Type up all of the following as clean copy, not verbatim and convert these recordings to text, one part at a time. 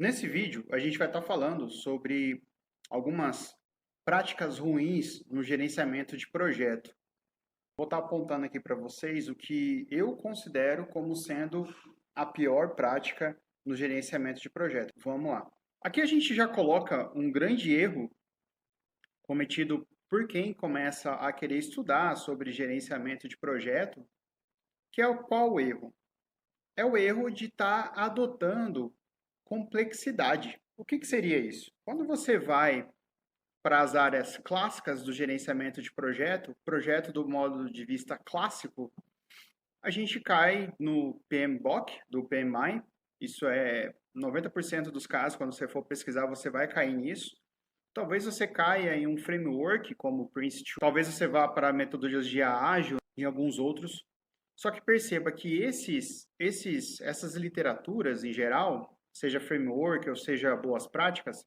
Nesse vídeo, a gente vai estar falando sobre algumas práticas ruins no gerenciamento de projeto. Vou estar apontando aqui para vocês o que eu considero como sendo a pior prática no gerenciamento de projeto. Vamos lá. Aqui a gente já coloca um grande erro cometido por quem começa a querer estudar sobre gerenciamento de projeto, que é o qual erro? É o erro de estar adotando complexidade. O que seria isso? Quando você vai para as áreas clássicas do gerenciamento de projeto, projeto do modo de vista clássico, a gente cai no PMBOK, do PMI. Isso é 90% dos casos, quando você for pesquisar, você vai cair nisso. Talvez você caia em um framework como o Prince2. Talvez você vá para a metodologia ágil e alguns outros. Só que perceba que essas literaturas, em geral, seja framework ou seja boas práticas,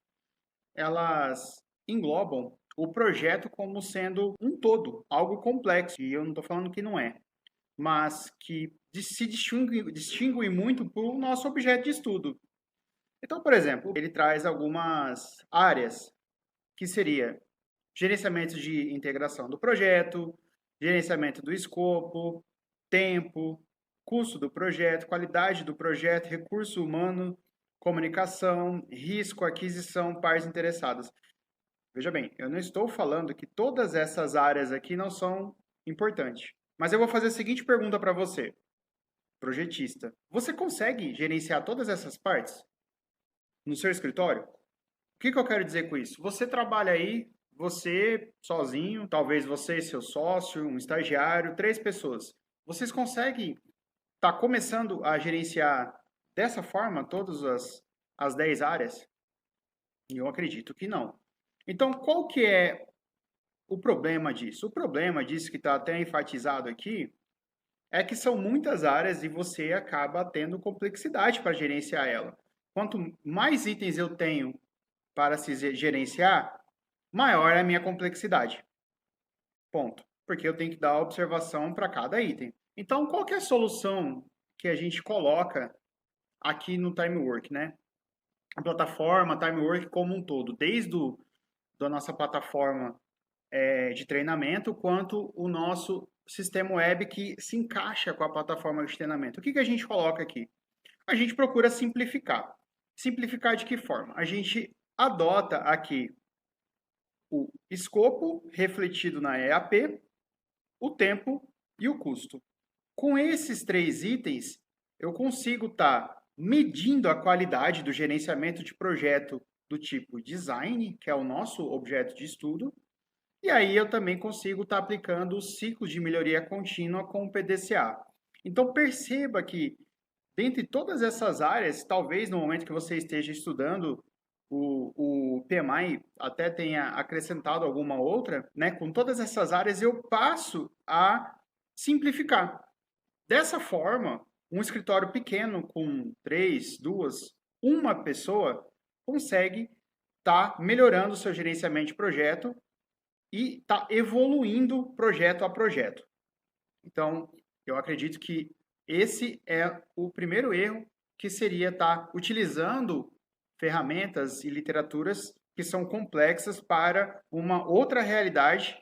elas englobam o projeto como sendo um todo, algo complexo. E eu não estou falando que não é, mas que se distingue muito por nosso objeto de estudo. Então, por exemplo, ele traz algumas áreas que seria gerenciamento de integração do projeto, gerenciamento do escopo, tempo, custo do projeto, qualidade do projeto, recurso humano, comunicação, risco, aquisição, partes interessadas. Veja bem, eu não estou falando que todas essas áreas aqui não são importantes. Mas eu vou fazer a seguinte pergunta para você, projetista. Você consegue gerenciar todas essas partes no seu escritório? O que eu quero dizer com isso? Você trabalha aí, você sozinho, talvez você e seu sócio, um estagiário, 3 pessoas. Vocês conseguem estar começando a gerenciar dessa forma todas as 10 áreas? E eu acredito que não. Então, qual que é o problema disso? O problema disso que está até enfatizado aqui é que são muitas áreas e você acaba tendo complexidade para gerenciar ela. Quanto mais itens eu tenho para se gerenciar, maior é a minha complexidade. Ponto. Porque eu tenho que dar observação para cada item. Então, qual que é a solução que a gente coloca aqui no Timework, né? A plataforma Timework como um todo, desde da nossa plataforma de treinamento, quanto o nosso sistema web que se encaixa com a plataforma de treinamento. O que a gente coloca aqui? A gente procura simplificar. Simplificar de que forma? A gente adota aqui o escopo refletido na EAP, o tempo e o custo. Com esses 3 itens, eu consigo estar medindo a qualidade do gerenciamento de projeto do tipo design, que é o nosso objeto de estudo, e aí eu também consigo estar aplicando os ciclos de melhoria contínua com o PDCA. Então perceba que, dentre todas essas áreas, talvez no momento que você esteja estudando o PMI até tenha acrescentado alguma outra, né? Com todas essas áreas eu passo a simplificar. Dessa forma, um escritório pequeno com 1 pessoa consegue estar melhorando o seu gerenciamento de projeto e está evoluindo projeto a projeto. Então, eu acredito que esse é o primeiro erro, que seria estar utilizando ferramentas e literaturas que são complexas para uma outra realidade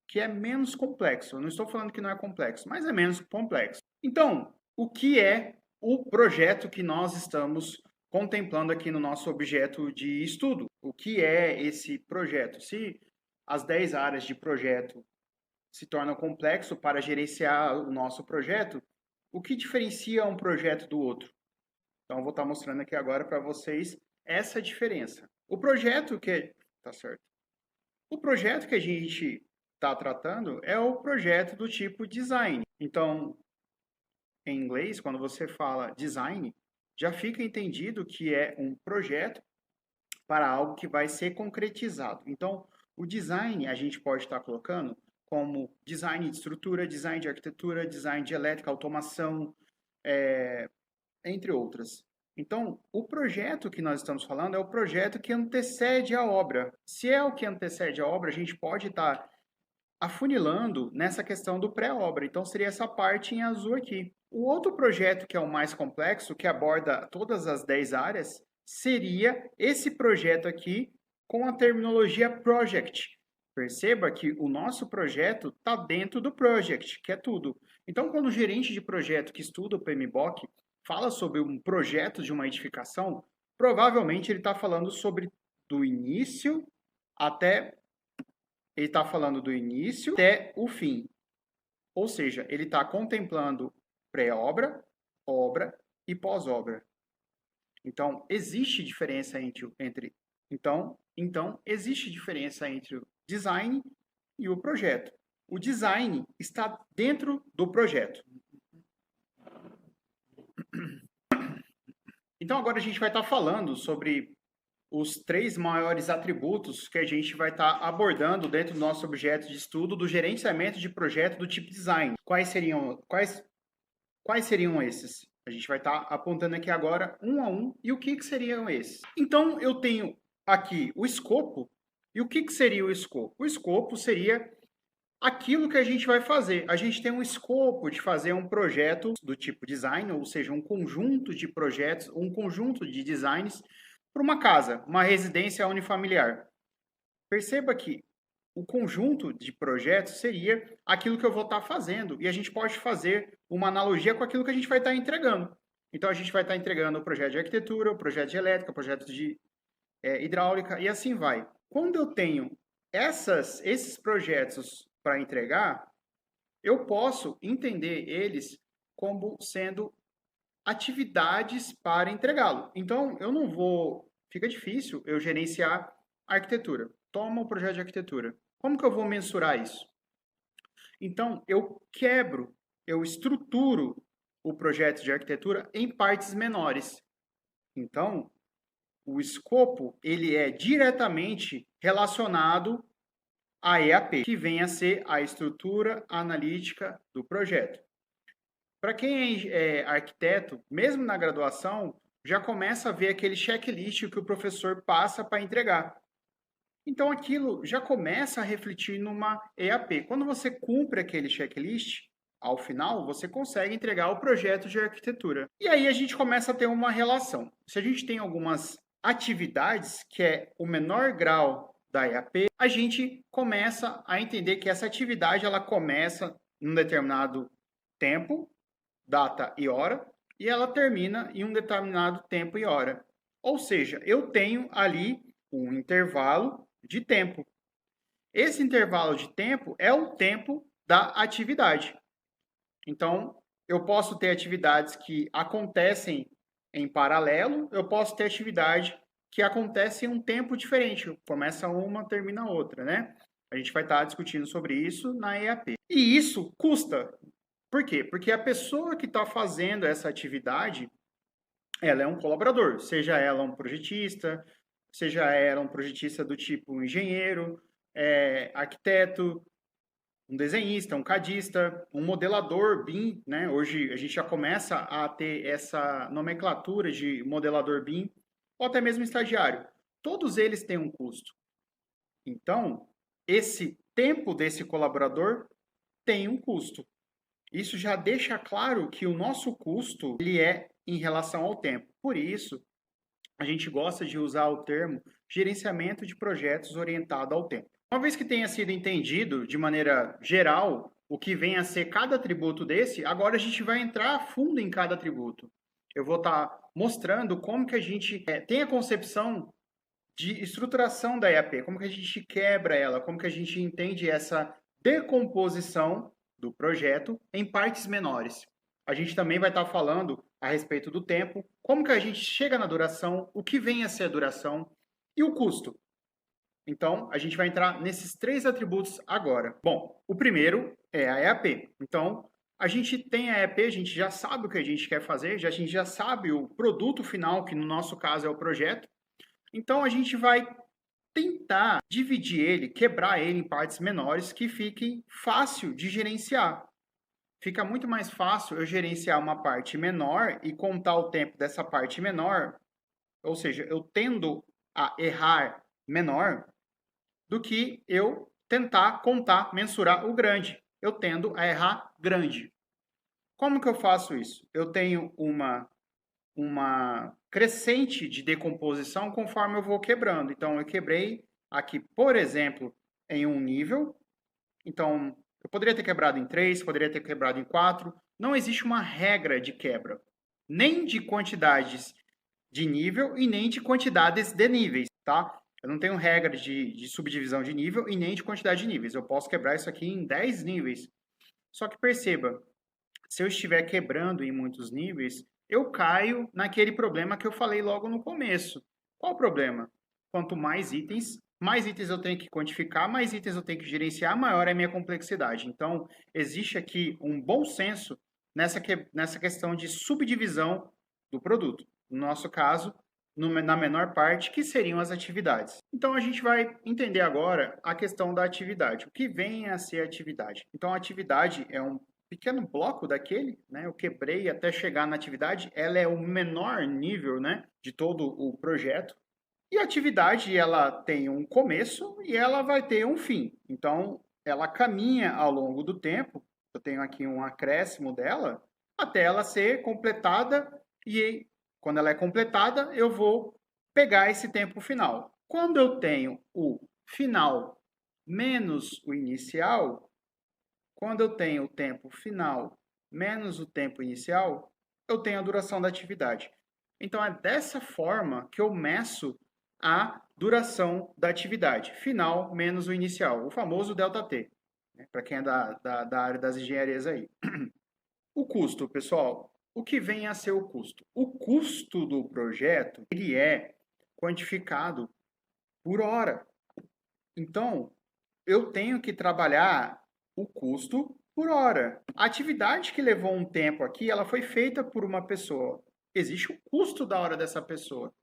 que é menos complexo. Eu não estou falando que não é complexo, mas é menos complexo. Então, o que é o projeto que nós estamos contemplando aqui no nosso objeto de estudo? O que é esse projeto? Se as 10 áreas de projeto se tornam complexo para gerenciar o nosso projeto, o que diferencia um projeto do outro? Então, eu vou estar mostrando aqui agora para vocês essa diferença. O projeto que... Tá certo. O projeto que a gente está tratando é o projeto do tipo design. Então, em inglês, quando você fala design, já fica entendido que é um projeto para algo que vai ser concretizado. Então, o design a gente pode estar colocando como design de estrutura, design de arquitetura, design de elétrica, automação, entre outras. Então, o projeto que nós estamos falando é o projeto que antecede a obra. Se é o que antecede a obra, a gente pode estar afunilando nessa questão do pré-obra. Então, seria essa parte em azul aqui. O outro projeto, que é o mais complexo, que aborda todas as 10 áreas, seria esse projeto aqui com a terminologia project. Perceba que o nosso projeto está dentro do project, que é tudo. Então, quando o gerente de projeto que estuda o PMBOK fala sobre um projeto de uma edificação, provavelmente ele está falando sobre do início até ele está falando do início até o fim. Ou seja, ele está contemplando pré-obra, obra e pós-obra. Então, existe diferença existe diferença entre o design e o projeto. O design está dentro do projeto. Então, agora a gente vai estar falando sobre os 3 maiores atributos que a gente vai estar abordando dentro do nosso objeto de estudo do gerenciamento de projeto do tipo design. Quais seriam esses? A gente vai estar apontando aqui agora um a um e o que seriam esses. Então, eu tenho aqui o escopo. E o que seria o escopo? O escopo seria aquilo que a gente vai fazer. A gente tem um escopo de fazer um projeto do tipo design, ou seja, um conjunto de projetos, um conjunto de designs para uma casa, uma residência unifamiliar. Perceba que o conjunto de projetos seria aquilo que eu vou estar fazendo. E a gente pode fazer uma analogia com aquilo que a gente vai estar entregando. Então, a gente vai estar entregando o projeto de arquitetura, o projeto de elétrica, o projeto de hidráulica e assim vai. Quando eu tenho esses projetos para entregar, eu posso entender eles como sendo atividades para entregá-lo. Então, eu não vou... Fica difícil eu gerenciar a arquitetura. Toma o projeto de arquitetura. Como que eu vou mensurar isso? Então, eu estruturo o projeto de arquitetura em partes menores. Então, o escopo, ele é diretamente relacionado à EAP, que vem a ser a estrutura analítica do projeto. Para quem é arquiteto, mesmo na graduação, já começa a ver aquele checklist que o professor passa para entregar. Então, aquilo já começa a refletir numa EAP. Quando você cumpre aquele checklist, ao final, você consegue entregar o projeto de arquitetura. E aí a gente começa a ter uma relação. Se a gente tem algumas atividades, que é o menor grau da EAP, a gente começa a entender que essa atividade ela começa num determinado tempo, data e hora, e ela termina em um determinado tempo e hora. Ou seja, eu tenho ali um intervalo de tempo. Esse intervalo de tempo é o tempo da atividade. Então, eu posso ter atividades que acontecem em paralelo, eu posso ter atividade que acontece em um tempo diferente. Começa uma, termina a outra, né? A gente vai estar discutindo sobre isso na EAP. E isso custa. Por quê? Porque a pessoa que está fazendo essa atividade, ela é um colaborador, seja ela um projetista, seja ela um projetista do tipo engenheiro, arquiteto, um desenhista, um cadista, um modelador BIM, né? Hoje a gente já começa a ter essa nomenclatura de modelador BIM, ou até mesmo estagiário. Todos eles têm um custo. Então, esse tempo desse colaborador tem um custo. Isso já deixa claro que o nosso custo ele é em relação ao tempo. Por isso, a gente gosta de usar o termo gerenciamento de projetos orientado ao tempo. Uma vez que tenha sido entendido de maneira geral o que vem a ser cada atributo desse, agora a gente vai entrar a fundo em cada atributo. Eu vou estar mostrando como que a gente tem a concepção de estruturação da EAP, como que a gente quebra ela, como que a gente entende essa decomposição do projeto em partes menores. A gente também vai estar falando a respeito do tempo, como que a gente chega na duração, o que vem a ser a duração e o custo. Então, a gente vai entrar nesses 3 atributos agora. Bom, o primeiro é a EAP. Então, a gente tem a EAP, a gente já sabe o que a gente quer fazer, a gente já sabe o produto final, que no nosso caso é o projeto. Então, a gente vai tentar dividir ele, quebrar ele em partes menores que fiquem fácil de gerenciar. Fica muito mais fácil eu gerenciar uma parte menor e contar o tempo dessa parte menor, ou seja, eu tendo a errar menor, do que eu tentar contar, mensurar o grande. Eu tendo a errar grande. Como que eu faço isso? Eu tenho uma uma crescente de decomposição conforme eu vou quebrando. Então, eu quebrei aqui, por exemplo, em um nível. Então, eu poderia ter quebrado em 3, poderia ter quebrado em 4. Não existe uma regra de quebra, nem de quantidades de nível e nem de quantidades de níveis, tá? Eu não tenho regra de subdivisão de nível e nem de quantidade de níveis. Eu posso quebrar isso aqui em 10 níveis. Só que perceba, se eu estiver quebrando em muitos níveis, eu caio naquele problema que eu falei logo no começo. Qual o problema? Quanto mais itens eu tenho que quantificar, mais itens eu tenho que gerenciar, maior é a minha complexidade. Então, existe aqui um bom senso nessa questão de subdivisão do produto. No nosso caso, na menor parte, que seriam as atividades. Então, a gente vai entender agora a questão da atividade. O que vem a ser atividade? Então, a atividade é um pequeno bloco daquele, né? Eu quebrei até chegar na atividade, ela é o menor nível, né, de todo o projeto. E a atividade, ela tem um começo e ela vai ter um fim. Então, ela caminha ao longo do tempo. Eu tenho aqui um acréscimo dela até ela ser completada e quando ela é completada, eu vou pegar esse tempo final. Quando eu tenho o final menos o inicial, quando eu tenho o tempo final menos o tempo inicial, eu tenho a duração da atividade. Então, é dessa forma que eu meço a duração da atividade. Final menos o inicial, o famoso ΔT, né? Para quem é da área das engenharias aí. O custo, pessoal, o que vem a ser o custo? O custo do projeto, ele é quantificado por hora. Então, eu tenho que trabalhar o custo por hora. A atividade que levou um tempo aqui, ela foi feita por uma pessoa. Existe o custo da hora dessa pessoa.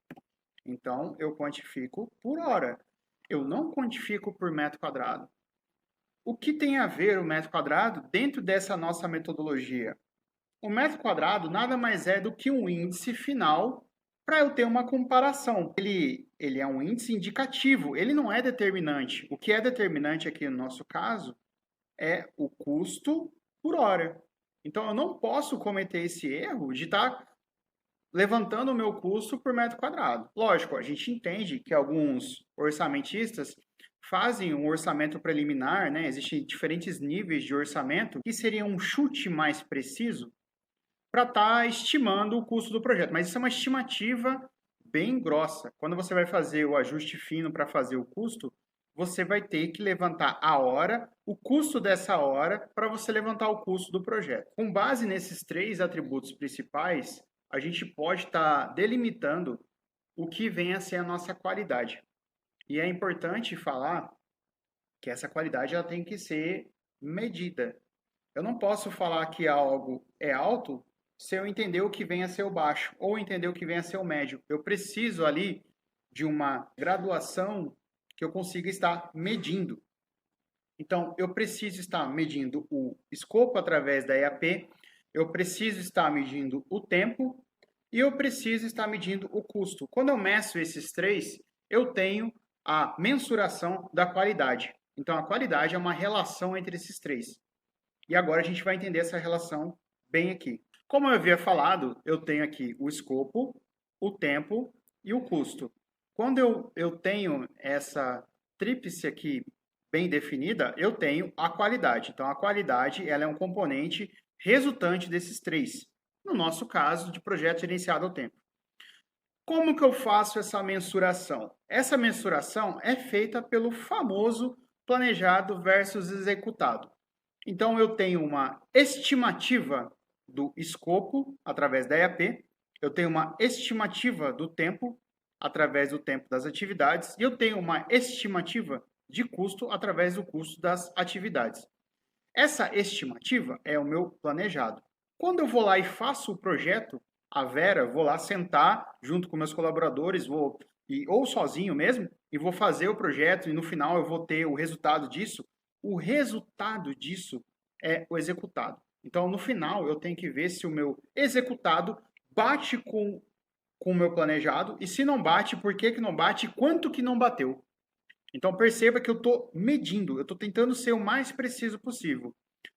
Então, eu quantifico por hora. Eu não quantifico por metro quadrado. O que tem a ver o metro quadrado dentro dessa nossa metodologia? O metro quadrado nada mais é do que um índice final para eu ter uma comparação. Ele é um índice indicativo, ele não é determinante. O que é determinante aqui no nosso caso é o custo por hora. Então, eu não posso cometer esse erro de estar levantando o meu custo por metro quadrado. Lógico, a gente entende que alguns orçamentistas fazem um orçamento preliminar, né? Existem diferentes níveis de orçamento, que seria um chute mais preciso para estar estimando o custo do projeto. Mas isso é uma estimativa bem grossa. Quando você vai fazer o ajuste fino para fazer o custo, você vai ter que levantar a hora, o custo dessa hora, para você levantar o custo do projeto. Com base nesses 3 atributos principais, a gente pode estar delimitando o que vem a ser a nossa qualidade. E é importante falar que essa qualidade ela tem que ser medida. Eu não posso falar que algo é alto se eu entender o que vem a ser o baixo ou entender o que vem a ser o médio. Eu preciso ali de uma graduação que eu consiga estar medindo. Então, eu preciso estar medindo o escopo através da EAP, eu preciso estar medindo o tempo e eu preciso estar medindo o custo. Quando eu meço esses 3, eu tenho a mensuração da qualidade. Então, a qualidade é uma relação entre esses 3. E agora a gente vai entender essa relação bem aqui. Como eu havia falado, eu tenho aqui o escopo, o tempo e o custo. Quando eu tenho essa tríplice aqui bem definida, eu tenho a qualidade. Então, a qualidade ela é um componente resultante desses 3. No nosso caso, de projeto gerenciado ao tempo. Como que eu faço essa mensuração? Essa mensuração é feita pelo famoso planejado versus executado. Então, eu tenho uma estimativa do escopo através da EAP, eu tenho uma estimativa do tempo através do tempo das atividades e eu tenho uma estimativa de custo através do custo das atividades. Essa estimativa é o meu planejado. Quando eu vou lá e faço o projeto, a Vera, vou lá sentar junto com meus colaboradores, ou sozinho mesmo, e vou fazer o projeto e no final eu vou ter o resultado disso. O resultado disso é o executado. Então, no final, eu tenho que ver se o meu executado bate com o meu planejado e se não bate, por que não bate e quanto que não bateu. Então, perceba que eu estou medindo, eu estou tentando ser o mais preciso possível.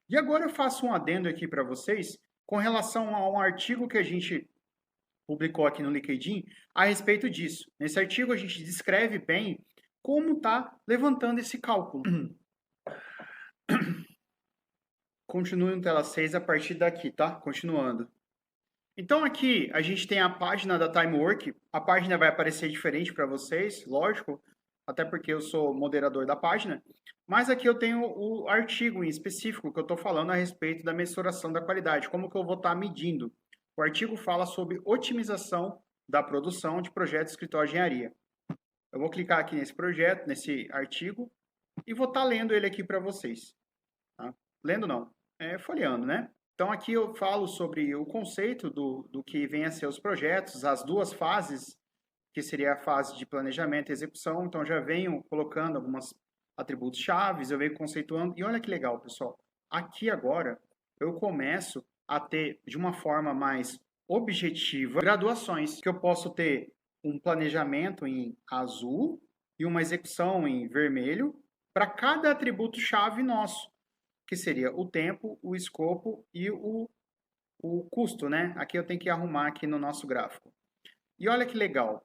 E agora eu faço um adendo aqui para vocês com relação a um artigo que a gente publicou aqui no LinkedIn a respeito disso. Nesse artigo a gente descreve bem como está levantando esse cálculo. Continue no tela 6 a partir daqui, tá? Continuando. Então aqui a gente tem a página da Timework. A página vai aparecer diferente para vocês, lógico, até porque eu sou moderador da página. Mas aqui eu tenho o artigo em específico que eu estou falando a respeito da mensuração da qualidade, como que eu vou estar medindo. O artigo fala sobre otimização da produção de projetos de escritório de engenharia. Eu vou clicar aqui nesse projeto, nesse artigo, e vou estar lendo ele aqui para vocês. Tá? Lendo não, folheando, né? Então aqui eu falo sobre o conceito do que vem a ser os projetos, as duas fases, que seria a fase de planejamento e execução. Então já venho colocando alguns atributos chaves, eu venho conceituando. E olha que legal, pessoal. Aqui agora eu começo a ter, de uma forma mais objetiva, graduações, que eu posso ter um planejamento em azul e uma execução em vermelho para cada atributo chave nosso, que seria o tempo, o escopo e o custo, né? Aqui eu tenho que arrumar aqui no nosso gráfico. E olha que legal.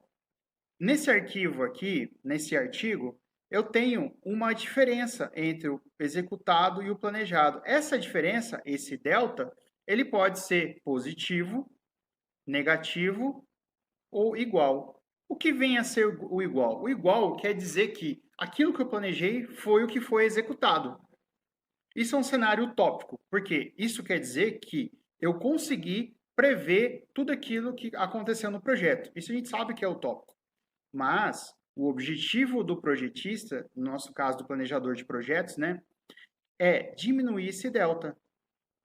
Nesse arquivo aqui, nesse artigo, eu tenho uma diferença entre o executado e o planejado. Essa diferença, esse delta, ele pode ser positivo, negativo ou igual. O que vem a ser o igual? O igual quer dizer que aquilo que eu planejei foi o que foi executado. Isso é um cenário utópico, porque isso quer dizer que eu consegui prever tudo aquilo que aconteceu no projeto. Isso a gente sabe que é utópico. Mas o objetivo do projetista, no nosso caso do planejador de projetos, né, é diminuir esse delta.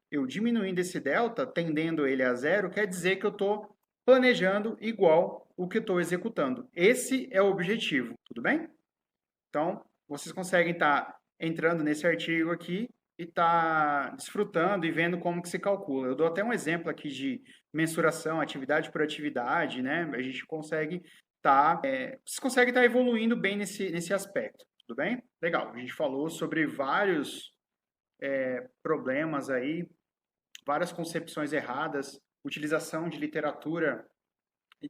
Eu diminuindo esse delta, tendendo ele a zero, quer dizer que eu estou planejando igual o que estou executando. Esse é o objetivo, tudo bem? Então, vocês conseguem estar entrando nesse artigo aqui e estar desfrutando e vendo como que se calcula. Eu dou até um exemplo aqui de mensuração, atividade por atividade, né? A gente consegue vocês conseguem estar evoluindo bem nesse aspecto, tudo bem? Legal, a gente falou sobre vários problemas aí, várias concepções erradas, utilização de literatura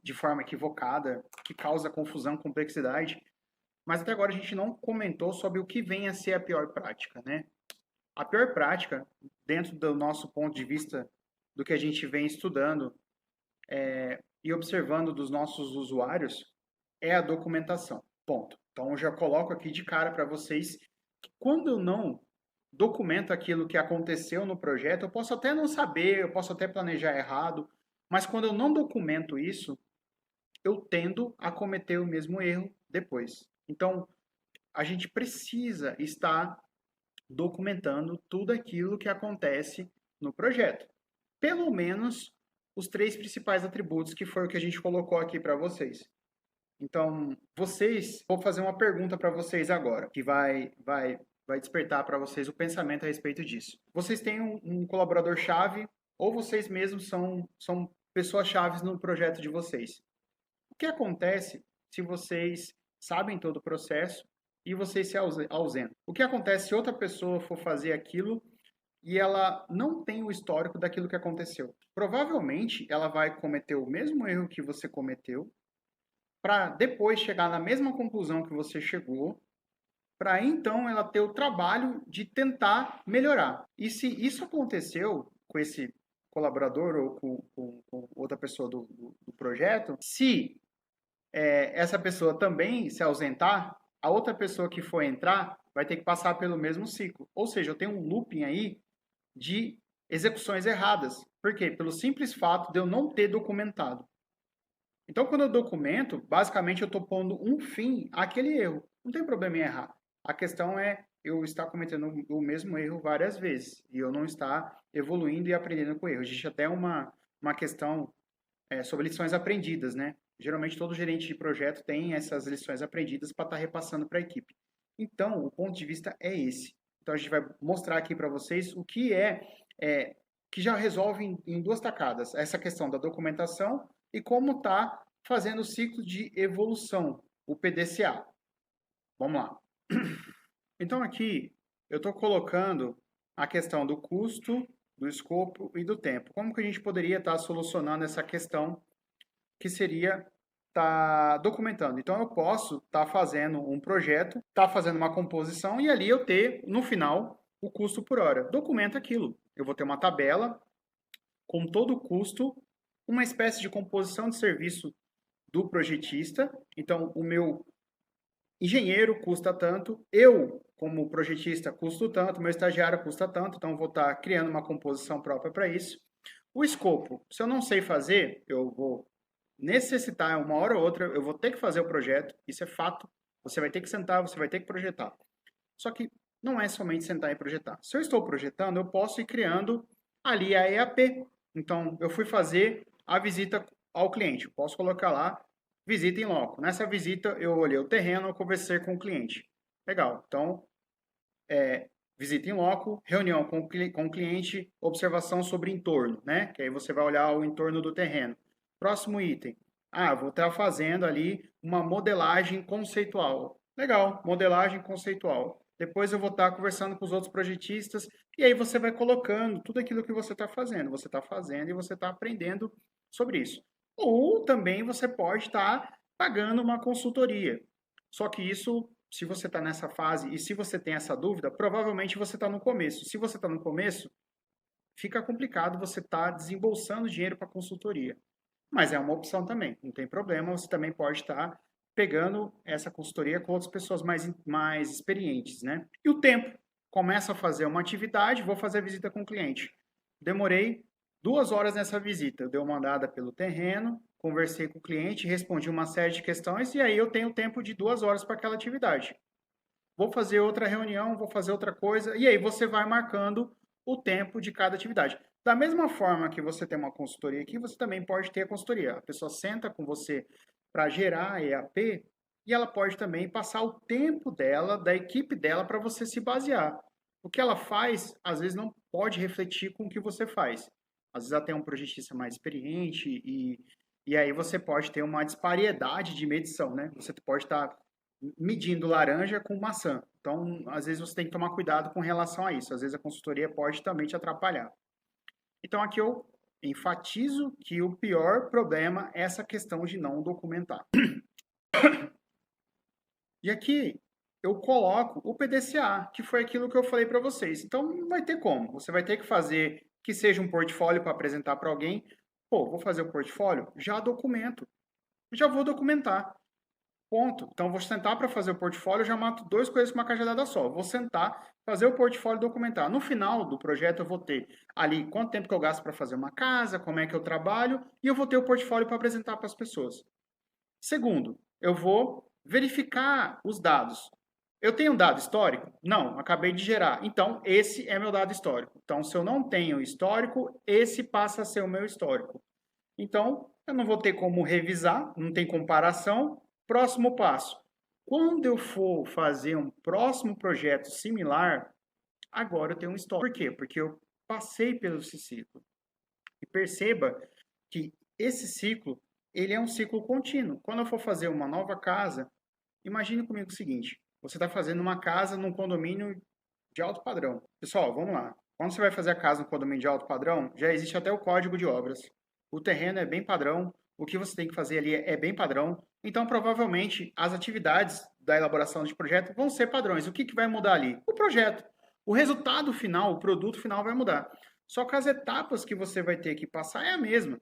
de forma equivocada, que causa confusão, complexidade. Mas até agora a gente não comentou sobre o que vem a ser a pior prática, né? A pior prática, dentro do nosso ponto de vista, do que a gente vem estudando e observando dos nossos usuários, é a documentação. Ponto. Então, eu já coloco aqui de cara para vocês que quando eu não documento aquilo que aconteceu no projeto, eu posso até não saber, eu posso até planejar errado, mas quando eu não documento isso, eu tendo a cometer o mesmo erro depois. Então, a gente precisa estar documentando tudo aquilo que acontece no projeto. Pelo menos os 3 principais atributos, que foi o que a gente colocou aqui para vocês. Então, vou fazer uma pergunta para vocês agora, que vai despertar para vocês o pensamento a respeito disso. Vocês têm um colaborador-chave ou vocês mesmos são pessoas-chave no projeto de vocês. O que acontece se vocês sabem todo o processo e vocês se ausentam? O que acontece se outra pessoa for fazer aquilo e ela não tem o histórico daquilo que aconteceu? Provavelmente ela vai cometer o mesmo erro que você cometeu, para depois chegar na mesma conclusão que você chegou, para então ela ter o trabalho de tentar melhorar. E se isso aconteceu com esse colaborador ou com outra pessoa do projeto, se essa pessoa também se ausentar, a outra pessoa que for entrar vai ter que passar pelo mesmo ciclo. Ou seja, eu tenho um looping aí de execuções erradas. Por quê? Pelo simples fato de eu não ter documentado. Então, quando eu documento, basicamente eu estou pondo um fim àquele erro. Não tem problema em errar. A questão é eu estar cometendo o mesmo erro várias vezes e eu não estar evoluindo e aprendendo com o erro. Existe até uma questão sobre lições aprendidas, né? Geralmente todo gerente de projeto tem essas lições aprendidas para estar repassando para a equipe. Então, o ponto de vista é esse. Então, a gente vai mostrar aqui para vocês o que que já resolve em 2 tacadas. Essa questão da documentação e como está fazendo o ciclo de evolução, o PDCA. Vamos lá. Então, aqui eu estou colocando a questão do custo, do escopo e do tempo. Como que a gente poderia estar solucionando essa questão que seria estar documentando. Então, eu posso estar fazendo um projeto, estar fazendo uma composição e ali eu ter, no final, o custo por hora. Documenta aquilo. Eu vou ter uma tabela com todo o custo, uma espécie de composição de serviço do projetista. Então, o meu engenheiro custa tanto, eu, como projetista, custo tanto, meu estagiário custa tanto, então vou estar criando uma composição própria para isso. O escopo, se eu não sei fazer, eu vou necessitar, uma hora ou outra, eu vou ter que fazer o projeto, isso é fato. Você vai ter que sentar, você vai ter que projetar. Só que não é somente sentar e projetar. Se eu estou projetando, eu posso ir criando ali a EAP. Então, eu fui fazer a visita ao cliente. Eu posso colocar lá, visita em loco. Nessa visita, eu olhei o terreno, eu conversei com o cliente. Legal. Então, visita em loco, reunião com o cliente, observação sobre entorno, né? Que aí você vai olhar o entorno do terreno. Próximo item. Ah, vou estar fazendo ali uma modelagem conceitual. Legal, modelagem conceitual. Depois eu vou estar conversando com os outros projetistas e aí você vai colocando tudo aquilo que você está fazendo. Você está fazendo e você está aprendendo sobre isso. Ou também você pode estar pagando uma consultoria. Só que isso, se você está nessa fase e se você tem essa dúvida, provavelmente você está no começo. Se você está no começo, fica complicado você estar desembolsando dinheiro para consultoria. Mas é uma opção também, não tem problema, você também pode estar pegando essa consultoria com outras pessoas mais experientes, né? E o tempo, começa a fazer uma atividade, vou fazer a visita com o cliente. Demorei 2 horas nessa visita, eu dei uma andada pelo terreno, conversei com o cliente, respondi uma série de questões e aí eu tenho tempo de 2 horas para aquela atividade. Vou fazer outra reunião, vou fazer outra coisa, e aí você vai marcando o tempo de cada atividade. Da mesma forma que você tem uma consultoria aqui, você também pode ter a consultoria. A pessoa senta com você para gerar a EAP e ela pode também passar o tempo dela, da equipe dela, para você se basear. O que ela faz, às vezes, não pode refletir com o que você faz. Às vezes ela tem um projetista mais experiente e aí você pode ter uma disparidade de medição, né? Você pode estar medindo laranja com maçã. Então, às vezes você tem que tomar cuidado com relação a isso. Às vezes a consultoria pode também te atrapalhar. Então, aqui eu enfatizo que o pior problema é essa questão de não documentar. E aqui eu coloco o PDCA, que foi aquilo que eu falei para vocês. Então, não vai ter como. Você vai ter que fazer que seja um portfólio para apresentar para alguém. Pô, vou fazer o portfólio? Já documento. Já vou documentar. Ponto. Então, vou sentar para fazer o portfólio, eu já mato 2 coisas com uma cajadada só. Vou sentar, fazer o portfólio e documentar. No final do projeto, eu vou ter ali quanto tempo que eu gasto para fazer uma casa, como é que eu trabalho, e eu vou ter o portfólio para apresentar para as pessoas. Segundo, eu vou verificar os dados. Eu tenho um dado histórico? Não, acabei de gerar. Então, esse é meu dado histórico. Então, se eu não tenho histórico, esse passa a ser o meu histórico. Então, eu não vou ter como revisar, não tem comparação. Próximo passo. Quando eu for fazer um próximo projeto similar, agora eu tenho um histórico. Por quê? Porque eu passei pelo esse ciclo. E perceba que esse ciclo, ele é um ciclo contínuo. Quando eu for fazer uma nova casa, imagine comigo o seguinte, você está fazendo uma casa num condomínio de alto padrão. Pessoal, vamos lá. Quando você vai fazer a casa no condomínio de alto padrão, já existe até o código de obras. O terreno é bem padrão, o que você tem que fazer ali é bem padrão. Então, provavelmente, as atividades da elaboração de projeto vão ser padrões. O que vai mudar ali? O projeto. O resultado final, o produto final vai mudar. Só que as etapas que você vai ter que passar é a mesma.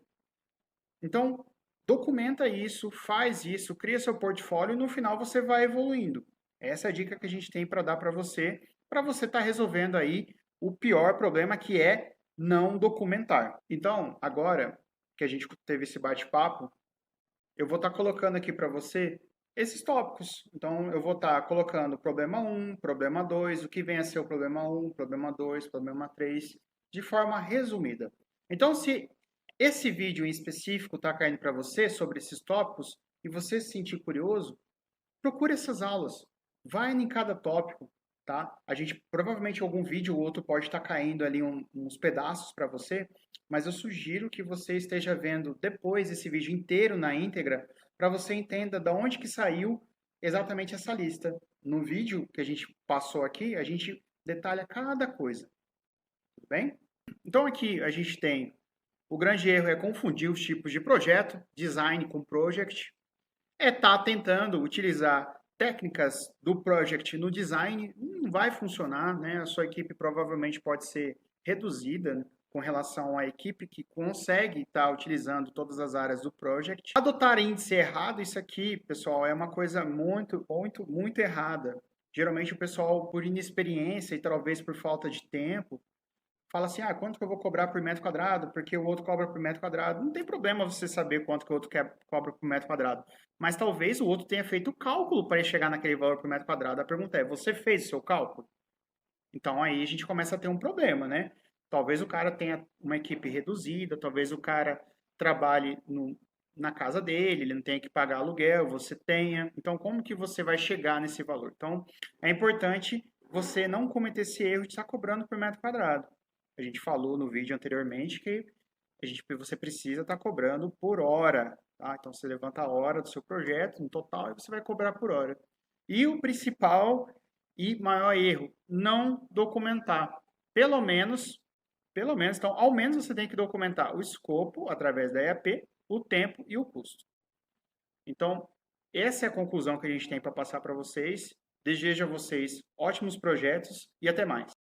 Então, documenta isso, faz isso, cria seu portfólio e no final você vai evoluindo. Essa é a dica que a gente tem para dar para você estar resolvendo aí o pior problema que é não documentar. Então, agora que a gente teve esse bate-papo, eu vou estar colocando aqui para você esses tópicos. Então, eu vou estar colocando problema 1, problema 2, o que vem a ser o problema 1, problema 2, problema 3, de forma resumida. Então, se esse vídeo em específico está caindo para você sobre esses tópicos e você se sentir curioso, procure essas aulas. Vai em cada tópico, tá? A gente provavelmente algum vídeo ou outro pode estar caindo ali uns pedaços para você, mas eu sugiro que você esteja vendo depois esse vídeo inteiro na íntegra para você entenda de onde que saiu exatamente essa lista. No vídeo que a gente passou aqui, a gente detalha cada coisa, tudo bem? Então aqui a gente tem O grande erro é confundir os tipos de projeto, design com project. É estar tentando utilizar técnicas do project no design, não vai funcionar, né? A sua equipe provavelmente pode ser reduzida, né, com relação à equipe que consegue estar utilizando todas as áreas do project. Adotar índice errado, isso aqui, pessoal, é uma coisa muito errada. Geralmente o pessoal, por inexperiência e talvez por falta de tempo, fala assim, quanto que eu vou cobrar por metro quadrado, porque o outro cobra por metro quadrado. Não tem problema você saber quanto que o outro cobra por metro quadrado. Mas talvez o outro tenha feito o cálculo para chegar naquele valor por metro quadrado. A pergunta é, você fez o seu cálculo? Então aí a gente começa a ter um problema, né? Talvez o cara tenha uma equipe reduzida, talvez o cara trabalhe na casa dele, ele não tenha que pagar aluguel, você tenha. Então como que você vai chegar nesse valor? Então é importante você não cometer esse erro de estar cobrando por metro quadrado. A gente falou no vídeo anteriormente que você precisa estar cobrando por hora, tá? Então você levanta a hora do seu projeto no total e você vai cobrar por hora. E o principal e maior erro, não documentar. Pelo menos, então, ao menos você tem que documentar o escopo através da EAP, o tempo e o custo. Então, essa é a conclusão que a gente tem para passar para vocês. Desejo a vocês ótimos projetos e até mais.